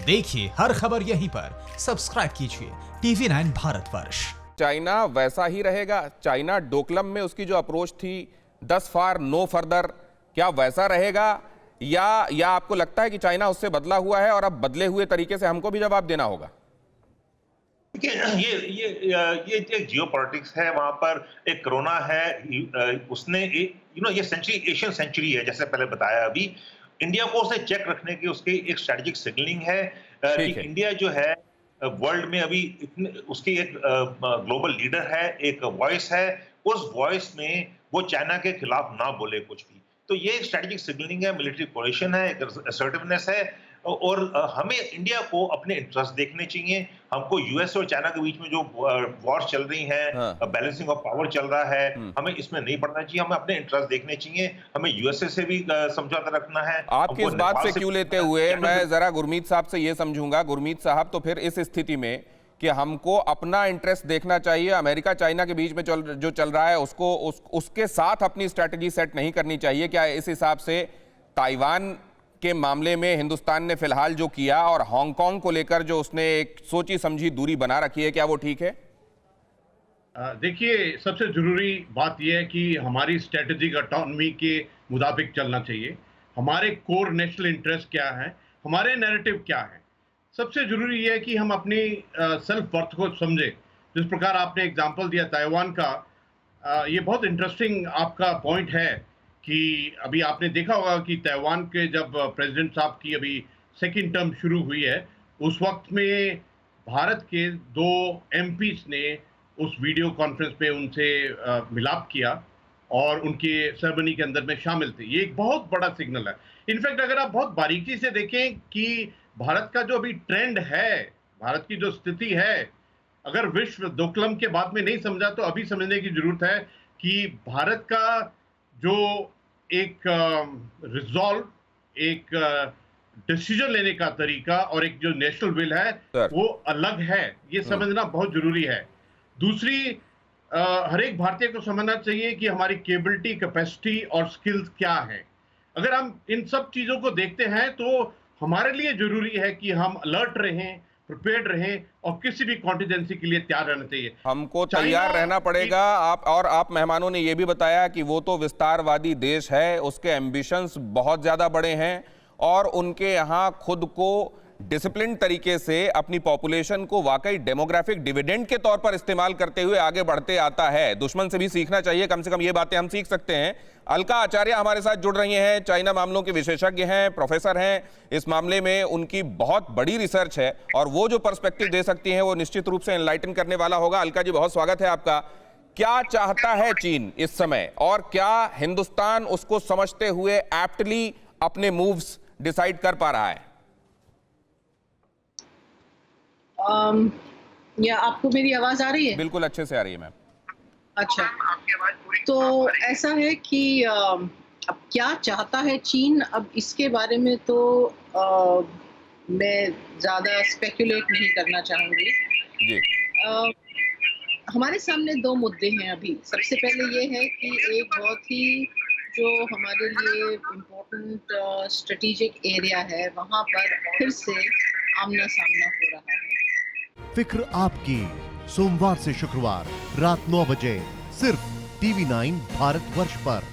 देखिए हर खबर यहीं पर, सब्सक्राइब कीजिए TV9 भारतवर्ष। चाइना वैसा ही रहेगा? चाइना डोकलम में उसकी जो अप्रोच थी 10 फार नो फर्दर, क्या वैसा रहेगा या आपको लगता है कि चाइना उससे बदला हुआ है और अब बदले हुए तरीके से हमको भी जवाब देना होगा? ये एक जियोपॉलिटिक्स है, वहां पर एक कोरोना है, उसने ये सेंचुरी, एशियन सेंचुरी है, जैसे पहले बताया। अभी इंडिया को उसे चेक रखने की उसकी एक स्ट्रेटेजिक सिग्नलिंग है कि इंडिया जो है वर्ल्ड में अभी उसकी एक ग्लोबल लीडर है, एक वॉइस है। उस वॉइस में वो चाइना के खिलाफ ना बोले कुछ भी। तो ये एक स्ट्रेटेजिक सिग्नलिंग है, मिलिट्री कोएलिशन है, एक असर्टिवनेस है। और हमें इंडिया को अपने इंटरेस्ट देखने चाहिए। हमको यूएस और चाइना के बीच में जो वॉर चल रही है, बैलेंसिंग ऑफ पावर चल रहा है, हमें इसमें नहीं पड़ना चाहिए। हमें अपने इंटरेस्ट देखने चाहिए। हमें यूएसए से भी समझौता रखना है। आपकी इस बात से क्यों लेते हुए मैं जरा गुरमीत साहब से ये समझूंगा। गुरमीत साहब, तो फिर इस स्थिति में कि हमको अपना इंटरेस्ट देखना चाहिए, अमेरिका चाइना के बीच में जो चल रहा है उसके साथ अपनी स्ट्रैटेजी सेट नहीं करनी चाहिए क्या? इस हिसाब से ताइवान के मामले में हिंदुस्तान ने फिलहाल जो किया और हांगकांग को लेकर जो उसने एक सोची समझी दूरी बना रखी है, क्या वो ठीक है? देखिए, सबसे जरूरी बात यह है कि हमारी स्ट्रेटेजिक ऑटोनॉमी के मुताबिक चलना चाहिए। हमारे कोर नेशनल इंटरेस्ट क्या है, हमारे नैरेटिव क्या है। सबसे जरूरी यह है कि हम अपनी सेल्फ वर्थ को समझें। जिस प्रकार आपने एग्जांपल दिया ताइवान का, ये बहुत इंटरेस्टिंग आपका पॉइंट है कि अभी आपने देखा होगा कि ताइवान के जब प्रेसिडेंट साहब की अभी सेकंड टर्म शुरू हुई है, उस वक्त में भारत के 2 एमपीज ने उस वीडियो कॉन्फ्रेंस पे उनसे मिलाप किया और उनके सेरेमनी के अंदर में शामिल थे। ये एक बहुत बड़ा सिग्नल है। इनफैक्ट अगर आप बहुत बारीकी से देखें कि भारत का जो अभी ट्रेंड है, भारत की जो स्थिति है, अगर विश्व डोकलम के बाद में नहीं समझा तो अभी समझने की जरूरत है कि भारत का जो एक रिजॉल्व, एक डिसीजन लेने का तरीका और एक जो नेशनल विल है वो अलग है। ये समझना बहुत जरूरी है। दूसरी, हर एक भारतीय को समझना चाहिए कि हमारी कैपेबिलिटी, कैपेसिटी और स्किल्स क्या है। अगर हम इन सब चीजों को देखते हैं तो हमारे लिए जरूरी है कि हम अलर्ट रहें, प्रिपेयर्ड रहें और किसी भी कॉन्टिजेंसी के लिए तैयार रहना चाहिए। हमको तैयार रहना पड़ेगा। आप मेहमानों ने यह भी बताया कि वो तो विस्तारवादी देश है, उसके एम्बिशंस बहुत ज्यादा बड़े हैं और उनके यहाँ खुद को डिसिप्लिन तरीके से अपनी पॉपुलेशन को वाकई डेमोग्राफिक डिविडेंड के तौर पर इस्तेमाल करते हुए आगे बढ़ते आता है। दुश्मन से भी सीखना चाहिए, कम से कम ये बातें हम सीख सकते हैं। अलका आचार्य हमारे साथ जुड़ रही हैं, चाइना मामलों के विशेषज्ञ हैं, प्रोफेसर हैं। इस मामले में उनकी बहुत बड़ी रिसर्च है और वो जो पर्सपेक्टिव दे सकती हैं वो निश्चित रूप से एनलाइटन करने वाला होगा। अलका जी, बहुत स्वागत है आपका। क्या चाहता है चीन इस समय और क्या हिंदुस्तान उसको समझते हुए एप्टली अपने मूव्स डिसाइड कर पा रहा है? या आपको मेरी आवाज आ रही है? बिल्कुल अच्छे से आ रही है मैम। अच्छा, तो ऐसा है कि अब क्या चाहता है चीन, अब इसके बारे में तो मैं ज्यादा स्पेकुलेट नहीं करना चाहूंगी जी। हमारे सामने 2 मुद्दे हैं अभी। सबसे पहले ये है कि एक बहुत ही जो हमारे लिए इम्पोर्टेंट स्ट्रेटेजिक एरिया है, वहां पर फिर से आमना सामना हो रहा है। फिक्र आपकी, सोमवार से शुक्रवार रात 9 बजे सिर्फ TV9 भारतवर्ष पर।